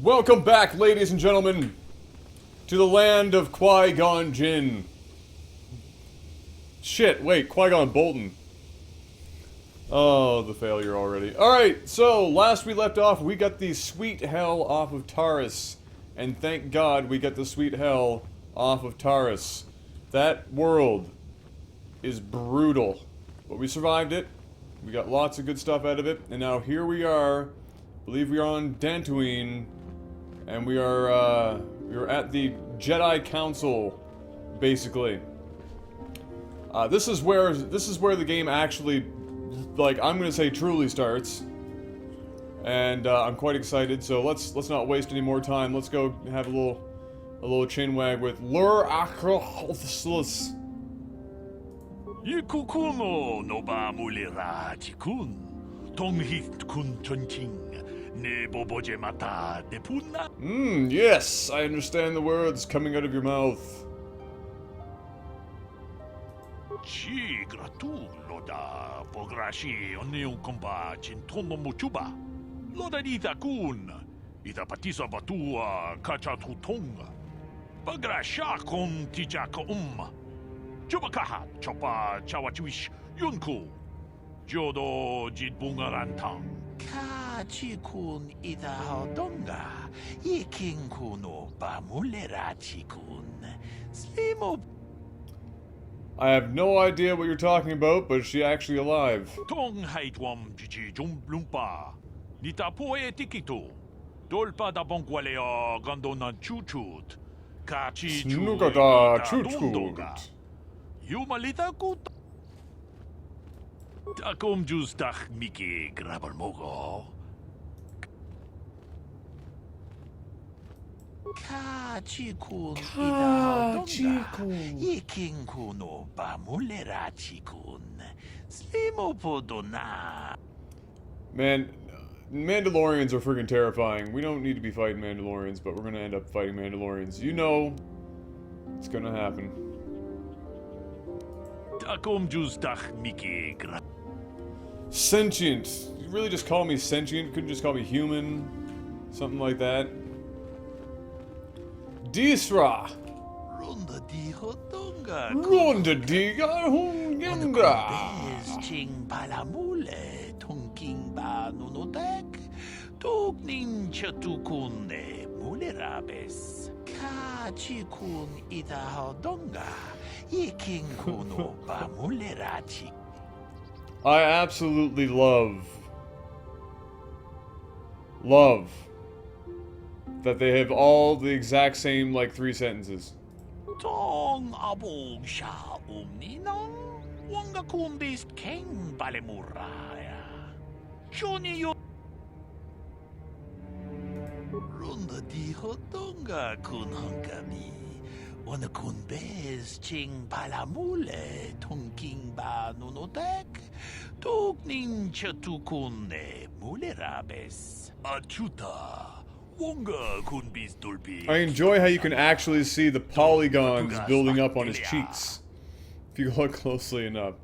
Welcome back, ladies and gentlemen, to the land of Qui-Gon Jinn. Shit, wait, Qui-Gon Bolton. Oh, the failure already. Alright, so, last we left off, we got the sweet hell off of Taris. And thank God we got the sweet hell off of Taris. That world is brutal. But we survived it. We got lots of good stuff out of it. And now here we are. I believe we are on Dantooine. And we are at the Jedi Council, basically. This is where the game actually, like, I'm gonna say truly starts. And I'm quite excited, so let's not waste any more time. Let's go have a little chinwag with Lur Akrahthslus. Yikukuno noba mulira tikun. Tonghit kun chunching. Neboboje mata depuna. Yes, I understand the words coming out of your mouth. Chi gratu loda pograshi oneon komba chintomo muchuba. Loda dita kun. Ita patisa batua kacha tutonga. Pagrasha kon tijaka Chubakaha chopa chawachuish yunku. Jodo jitbungarantang. Kachikun ida hodonga. Yikinkuno bamulera chikun. Slimo. I have no idea what you're talking about, but is she actually alive? Tong haitwam jiji jumblumpa. Nita poe tikito. Dolpa da bonqualea gandona chuchut. Kachi Snugada chuchut. Yumalita kut. Takom justach miki grabalmogo. Kachikun Yikinkuno bamulera chikun. Slimopodona. Man, Mandalorians are freaking terrifying. We don't need to be fighting Mandalorians, but we're gonna end up fighting Mandalorians. You know, it's gonna happen. Takom justach miki gra. Sentient. You really just call me sentient? Couldn't just call me human? Something like that. Disra. Ronda di hotonga. Ronda di hongenga. Bez ching palamule. Tonking ba nunotek. Tognin chatukunne mulerabes. Kachikun ida hodonga. Yikinkuno ba mulerachi. I absolutely love that they have all the exact same, like, 3 sentences. Tong abog sha umninong wanga kumbis king balemuraya. Shoni yo Runda di hotonga kun hongami. Wana kun bez ching palamule tongking ba nunotek. Tognin chatukunne mulerabes. Achuta. I enjoy how you can actually see the polygons building up on his cheeks, if you look closely enough.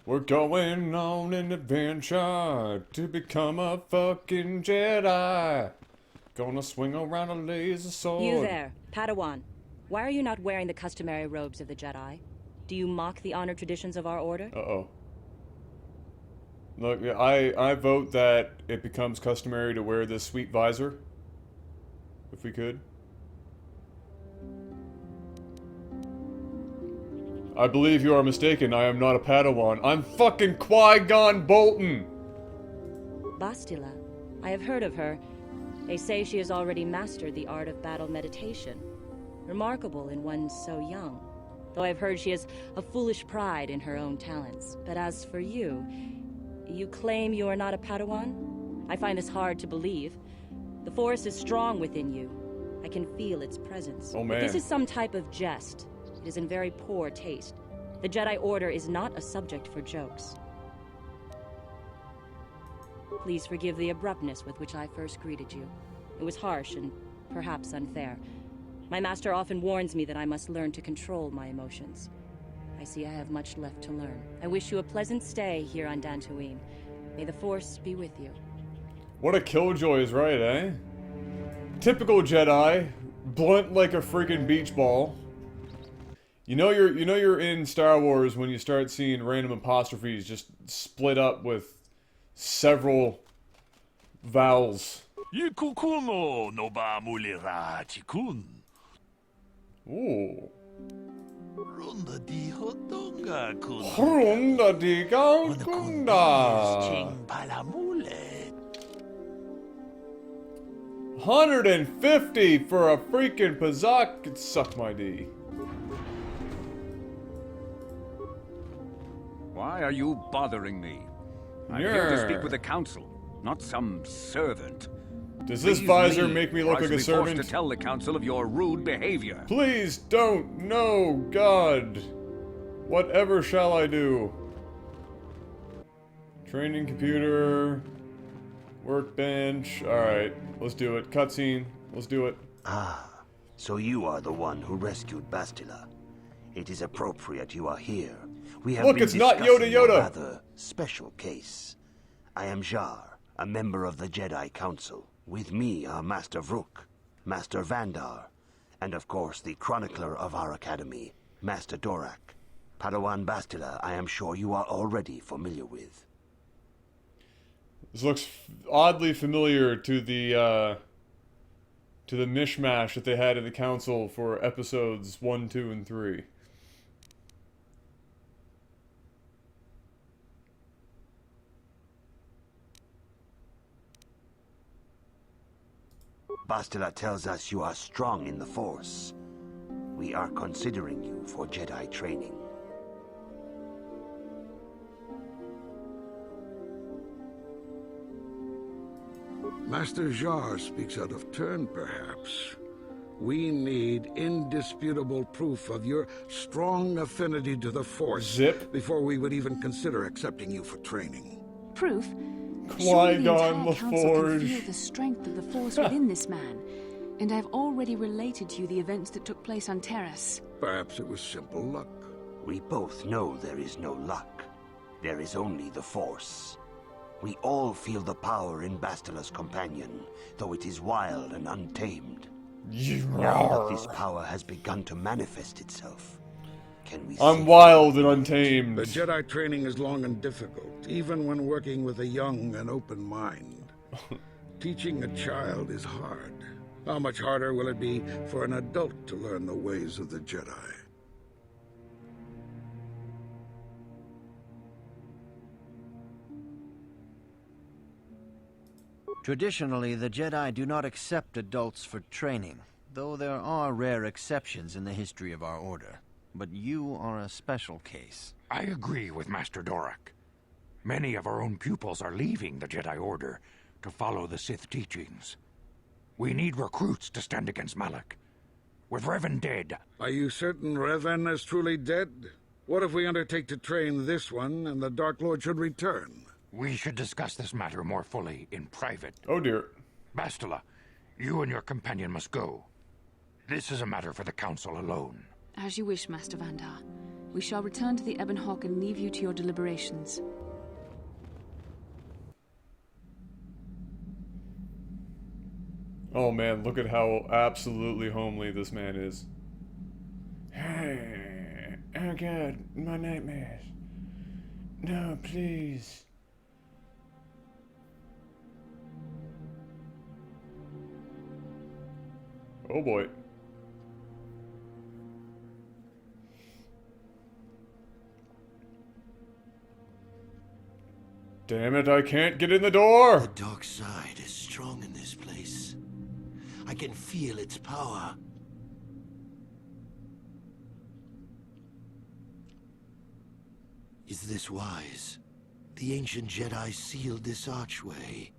We're going on an adventure to become a fucking Jedi. Gonna swing around a laser sword. You there, Padawan. Why are you not wearing the customary robes of the Jedi? Do you mock the honor traditions of our order? Uh-oh. Look, I vote that it becomes customary to wear this sweet visor. If we could. I believe you are mistaken. I am not a Padawan. I'm fucking Qui-Gon Bolton! Bastila. I have heard of her. They say she has already mastered the art of battle meditation. Remarkable in one so young. Though I've heard she has a foolish pride in her own talents. But as for you... You claim you are not a Padawan? I find this hard to believe. The Force is strong within you. I can feel its presence. Oh, man. If this is some type of jest, it is in very poor taste. The Jedi Order is not a subject for jokes. Please forgive the abruptness with which I first greeted you. It was harsh and perhaps unfair. My master often warns me that I must learn to control my emotions. I see I have much left to learn. I wish you a pleasant stay here on Dantooine. May the Force be with you. What a killjoy is right, eh? Typical Jedi. Blunt like a freaking beach ball. You know you're in Star Wars when you start seeing random apostrophes just split up with several vowels. Yikukuno noba mulira chikun. Ooh. Runda di hotonga kun. Hrunda di Galkunda. Ching palamule. 150 for a freaking Pazak could suck my D. Why are you bothering me? I'm here to speak with the council, not some servant. Does this Please visor leave, make me or look I like shall a be servant? forced to tell the council of your rude behavior. Please don't. No, God. Whatever shall I do? Training computer. Workbench. Alright, let's do it. Cutscene. Let's do it. Ah, so you are the one who rescued Bastila. It is appropriate you are here. We have Look, been it's not discussing Yoda. a rather special case. I am Jar, a member of the Jedi Council. With me are Master Vrook, Master Vandar, and of course the chronicler of our academy, Master Dorak. Padawan Bastila, I am sure you are already familiar with. This looks oddly familiar to the mishmash that they had in the council for episodes 1, 2, and 3. Bastila tells us you are strong in the Force. We are considering you for Jedi training. Master Jar speaks out of turn, perhaps. We need indisputable proof of your strong affinity to the Force Zip. before we would even consider accepting you for training. Proof? Surely the Qui-Gon entire council can LaForge. feel the strength of the Force within this man. And I've already related to you the events that took place on Taris. Perhaps it was simple luck. We both know there is no luck. There is only the Force. We all feel the power in Bastila's companion, though it is wild and untamed. Now that this power has begun to manifest itself, can we I'm see wild and untamed. The Jedi training is long and difficult, even when working with a young and open mind. Teaching a child is hard. How much harder will it be for an adult to learn the ways of the Jedi? Traditionally, the Jedi do not accept adults for training, though there are rare exceptions in the history of our order. But you are a special case. I agree with Master Dorak. Many of our own pupils are leaving the Jedi Order to follow the Sith teachings. We need recruits to stand against Malak. With Revan dead... Are you certain Revan is truly dead? What if we undertake to train this one and the Dark Lord should return? We should discuss this matter more fully in private. Oh dear. Bastila, you and your companion must go. This is a matter for the Council alone. As you wish, Master Vandar. We shall return to the Ebon Hawk and leave you to your deliberations. Oh man, look at how absolutely homely this man is. Oh god, my nightmares. No, please. Oh boy. Damn it, I can't get in the door! The dark side is strong in this place. I can feel its power. Is this wise? The ancient Jedi sealed this archway.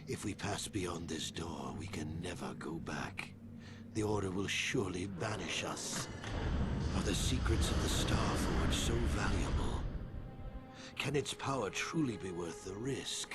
If we pass beyond this door, we can never go back. The Order will surely banish us. Are the secrets of the Star Forge so valuable? Can its power truly be worth the risk?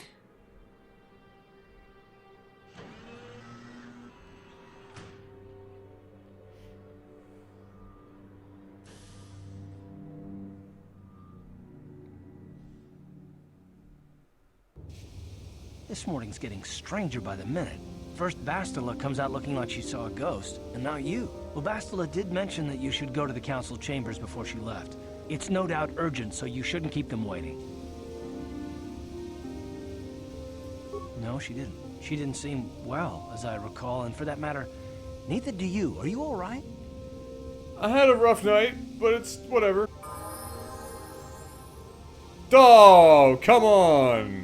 This morning's getting stranger by the minute. First, Bastila comes out looking like she saw a ghost, and now you. Well, Bastila did mention that you should go to the council chambers before she left. It's no doubt urgent, so you shouldn't keep them waiting. No, she didn't. She didn't seem well, as I recall, and for that matter, neither do you. Are you all right? I had a rough night, but it's whatever. Oh, come on!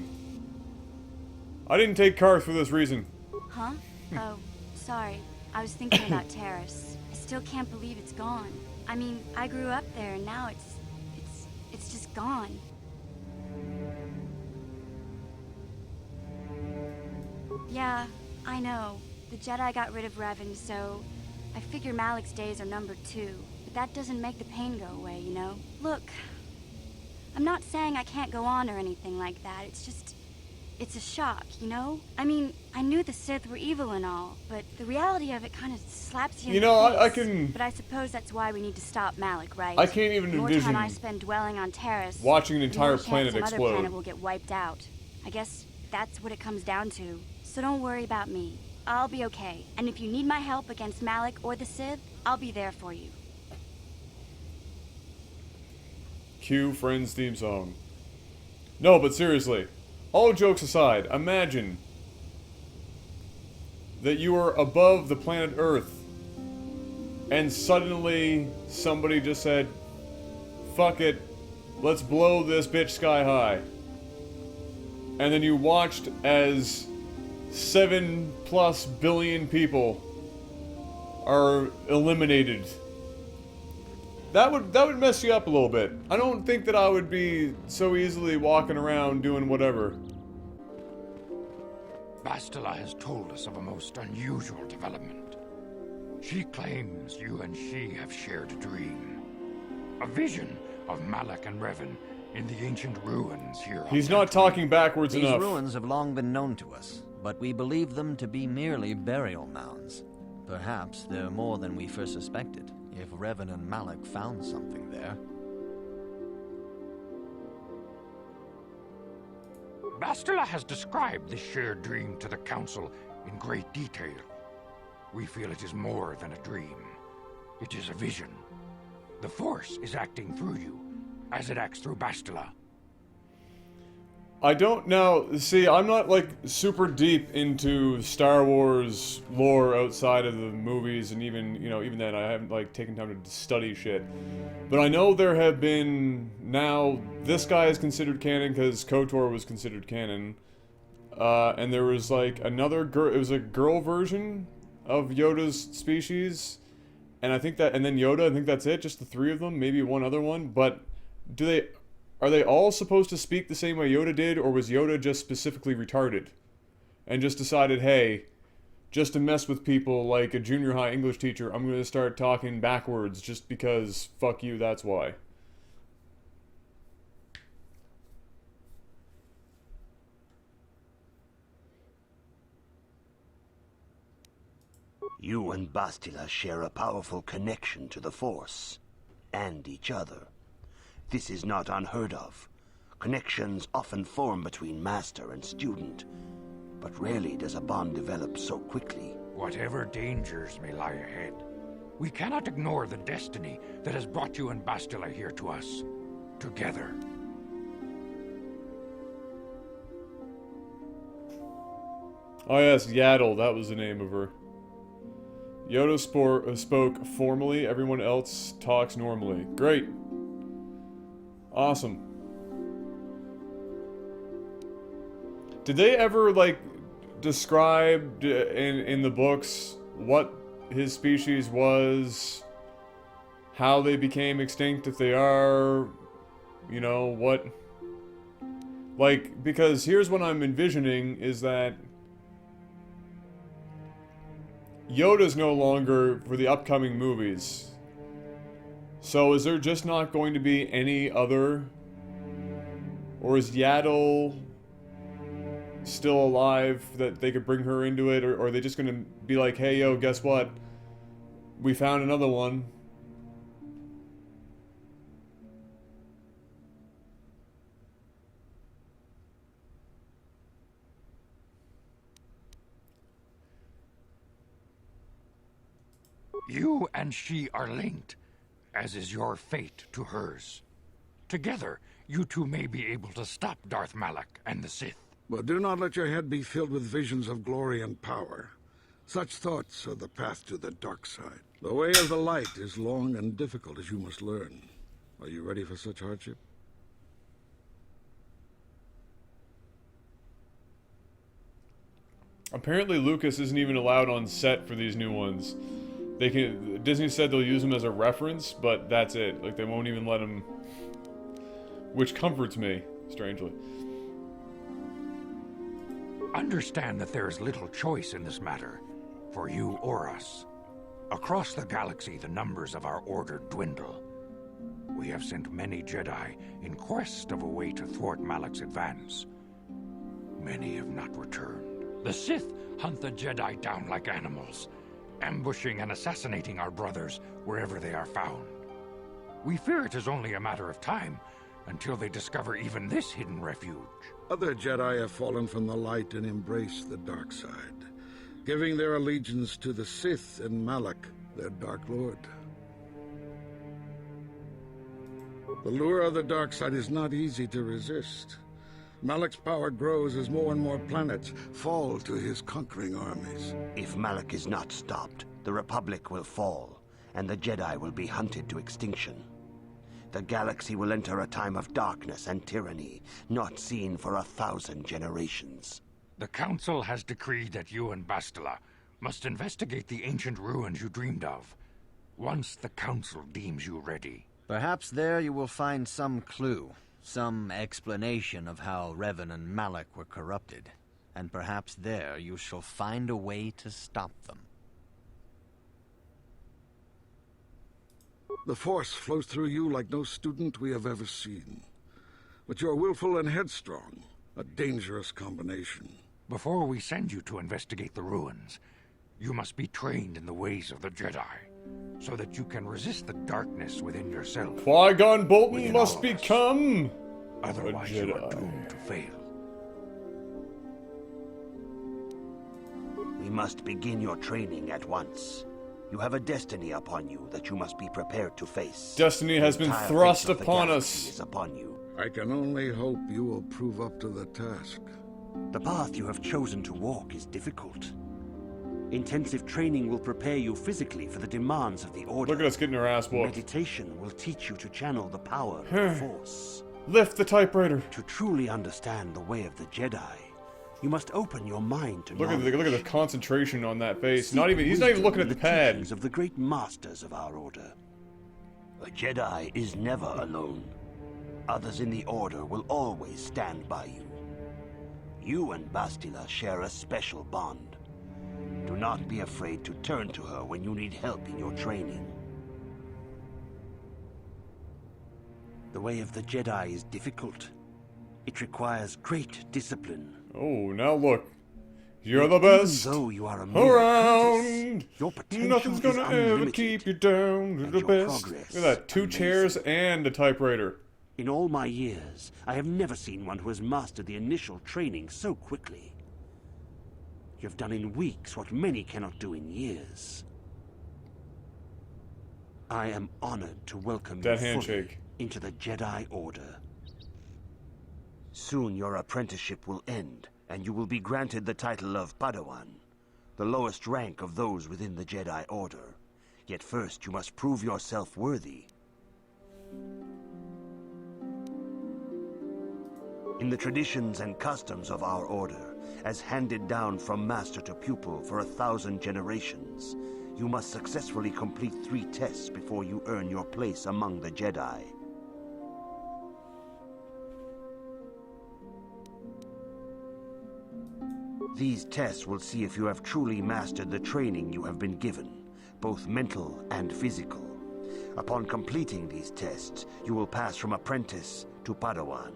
I didn't take Karth for this reason. Huh? Oh, sorry. I was thinking about Taris. I still can't believe it's gone. I mean, I grew up there and now it's just gone. Yeah, I know. The Jedi got rid of Revan, so I figure Malik's days are numbered too. But that doesn't make the pain go away, you know? Look, I'm not saying I can't go on or anything like that. It's just, it's a shock, you know? I mean, I knew the Sith were evil and all, but the reality of it kind of slaps you in the face. I can... But I suppose that's why we need to stop Malik, right? I can't even the more envision time I spend dwelling on Taris, watching an entire the more planet chance some explode. other planet will get wiped out. I guess that's what it comes down to. So don't worry about me. I'll be okay. And if you need my help against Malik or the Sith, I'll be there for you. Cue Friends theme song. No, but seriously, all jokes aside, imagine that you are above the planet Earth and suddenly somebody just said, fuck it, let's blow this bitch sky high. And then you watched as 7+ billion people are eliminated. That would mess you up a little bit. I don't think that I would be so easily walking around doing whatever. Bastila has told us of a most unusual development. She claims you and she have shared a dream. A vision of Malak and Revan in the ancient ruins here. He's not talking backwards enough. These ruins have long been known to us, but we believe them to be merely burial mounds. Perhaps they're more than we first suspected, if Revan and Malak found something there. Bastila has described this shared dream to the Council in great detail. We feel it is more than a dream. It is a vision. The Force is acting through you, as it acts through Bastila. I don't know. See, I'm not like super deep into Star Wars lore outside of the movies, and even, you know, even then I haven't like taken time to study shit. But I know there have been, now this guy is considered canon because KOTOR was considered canon. And there was like another girl, it was a girl version of Yoda's species. And I think that, and then Yoda, I think that's it, just the three of them, maybe one other one. But are they all supposed to speak the same way Yoda did, or was Yoda just specifically retarded? And just decided, hey, just to mess with people like a junior high English teacher, I'm going to start talking backwards just because, fuck you, that's why. You and Bastila share a powerful connection to the Force, and each other. This is not unheard of. Connections often form between master and student, but rarely does a bond develop so quickly. Whatever dangers may lie ahead, we cannot ignore the destiny that has brought you and Bastila here to us, together. Oh yes, Yaddle, that was the name of her. Yoda spoke formally, everyone else talks normally. Great. Awesome. Did they ever, like, describe in the books what his species was, how they became extinct if they are, you know, what... Like, because here's what I'm envisioning is that Yoda's no longer for the upcoming movies. So is there just not going to be any other? Or is Yaddle still alive that they could bring her into it? Or are they just going to be like, hey, yo, guess what? We found another one. You and she are linked, as is your fate to hers. Together, you two may be able to stop Darth Malak and the Sith. But do not let your head be filled with visions of glory and power. Such thoughts are the path to the dark side. The way of the light is long and difficult, as you must learn. Are you ready for such hardship? Apparently Lucas isn't even allowed on set for these new ones. They can. Disney said they'll use them as a reference, but that's it. Like, they won't even let him... Which comforts me, strangely. Understand that there is little choice in this matter, for you or us. Across the galaxy, the numbers of our order dwindle. We have sent many Jedi in quest of a way to thwart Malak's advance. Many have not returned. The Sith hunt the Jedi down like animals, ambushing and assassinating our brothers wherever they are found. We fear it is only a matter of time until they discover even this hidden refuge. Other Jedi have fallen from the light and embraced the dark side, giving their allegiance to the Sith and Malak, their Dark Lord. The lure of the dark side is not easy to resist. Malak's power grows as more and more planets fall to his conquering armies. If Malak is not stopped, the Republic will fall, and the Jedi will be hunted to extinction. The galaxy will enter a time of darkness and tyranny, not seen for 1,000 generations. The Council has decreed that you and Bastila must investigate the ancient ruins you dreamed of, once the Council deems you ready. Perhaps there you will find some clue. Some explanation of how Revan and Malak were corrupted. And perhaps there you shall find a way to stop them. The Force flows through you like no student we have ever seen. But you're willful and headstrong, a dangerous combination. Before we send you to investigate the ruins, you must be trained in the ways of the Jedi, so that you can resist the darkness within yourself. Qui-Gon Bolton must become Otherwise, you are doomed to fail. We must begin your training at once. You have a destiny upon you that you must be prepared to face. Destiny has been thrust upon us. Is upon you. I can only hope you will prove up to the task. The path you have chosen to walk is difficult. Intensive training will prepare you physically for the demands of the Order. Look at us getting our ass whooped. Meditation will teach you to channel the power of the Force. Lift the typewriter. To truly understand the way of the Jedi, you must open your mind to look at the concentration on that face. He's not even looking at the pad. Of the great masters of our Order. A Jedi is never alone. Others in the Order will always stand by you. You and Bastila share a special bond. Do not be afraid to turn to her when you need help in your training. The way of the Jedi is difficult. It requires great discipline. Oh, now look. You're the best though you are around. Your potential Nothing's gonna ever keep you down. You're the best. Look at that. 2 chairs and a typewriter. In all my years, I have never seen one who has mastered the initial training so quickly. You've done in weeks what many cannot do in years. I am honored to welcome you fully into the Jedi Order. Soon your apprenticeship will end, and you will be granted the title of Padawan, the lowest rank of those within the Jedi Order. Yet first you must prove yourself worthy. In the traditions and customs of our Order, as handed down from master to pupil for 1,000 generations, you must successfully complete 3 tests before you earn your place among the Jedi. These tests will see if you have truly mastered the training you have been given, both mental and physical. Upon completing these tests, you will pass from apprentice to Padawan,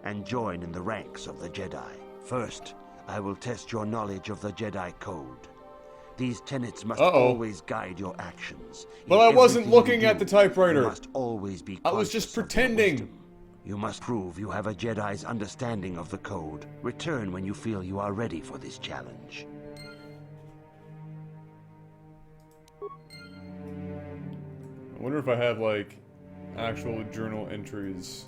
and join in the ranks of the Jedi. First, I will test your knowledge of the Jedi Code. These tenets must always guide your actions. Well, I wasn't looking at the typewriter. You must always be I was just pretending. You must prove you have a Jedi's understanding of the Code. Return when you feel you are ready for this challenge. I wonder if I have, like, actual journal entries.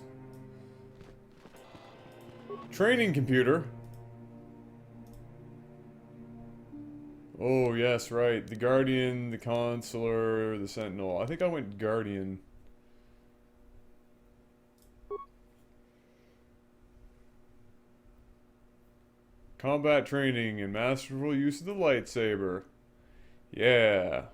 Training computer. Oh, yes, right. The Guardian, the Consular, the Sentinel. I think I went Guardian. Combat training and masterful use of the lightsaber. Yeah.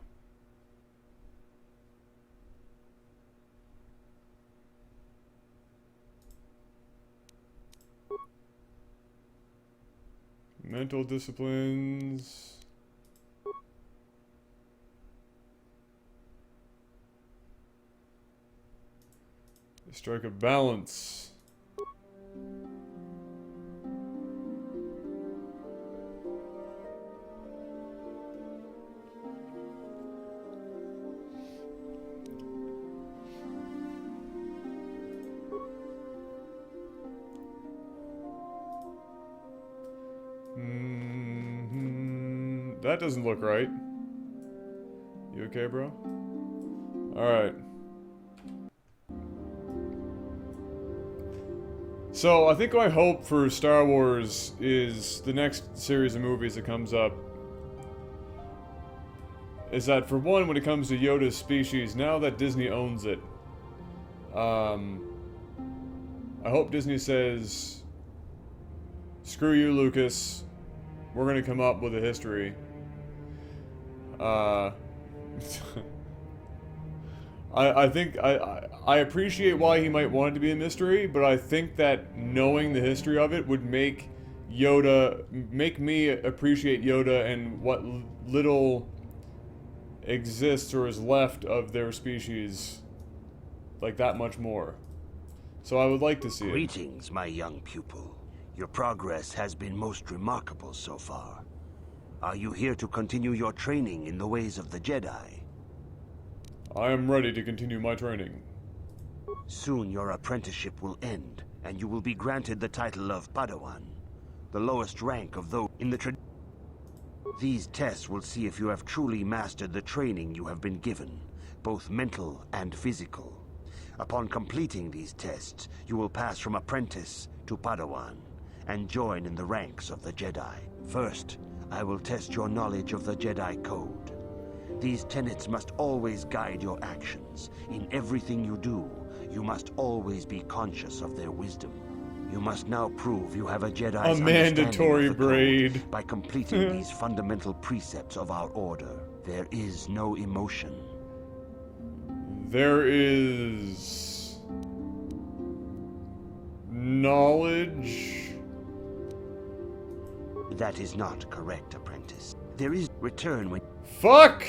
Mental disciplines. Strike a balance. That doesn't look right. You okay, bro? Alright. So, I think my hope for Star Wars is the next series of movies that comes up is that, for one, when it comes to Yoda's species, now that Disney owns it, I hope Disney says, screw you, Lucas, we're gonna come up with a history. I think I appreciate why he might want it to be a mystery, but I think that knowing the history of it would make me appreciate Yoda and what little exists or is left of their species, like, that much more. So I would like to see it. Greetings, my young pupil. Your progress has been most remarkable so far. Are you here to continue your training in the ways of the Jedi? I am ready to continue my training. Soon your apprenticeship will end, and you will be granted the title of Padawan, the lowest rank of those in the tradition. These tests will see if you have truly mastered the training you have been given, both mental and physical. Upon completing these tests, you will pass from apprentice to Padawan, and join in the ranks of the Jedi. First, I will test your knowledge of the Jedi Code. These tenets must always guide your actions. In everything you do, you must always be conscious of their wisdom. You must now prove you have a Jedi's mandatory braid by completing these fundamental precepts of our order. There is no emotion. There is knowledge. That is not correct, apprentice. There is return when... Fuck!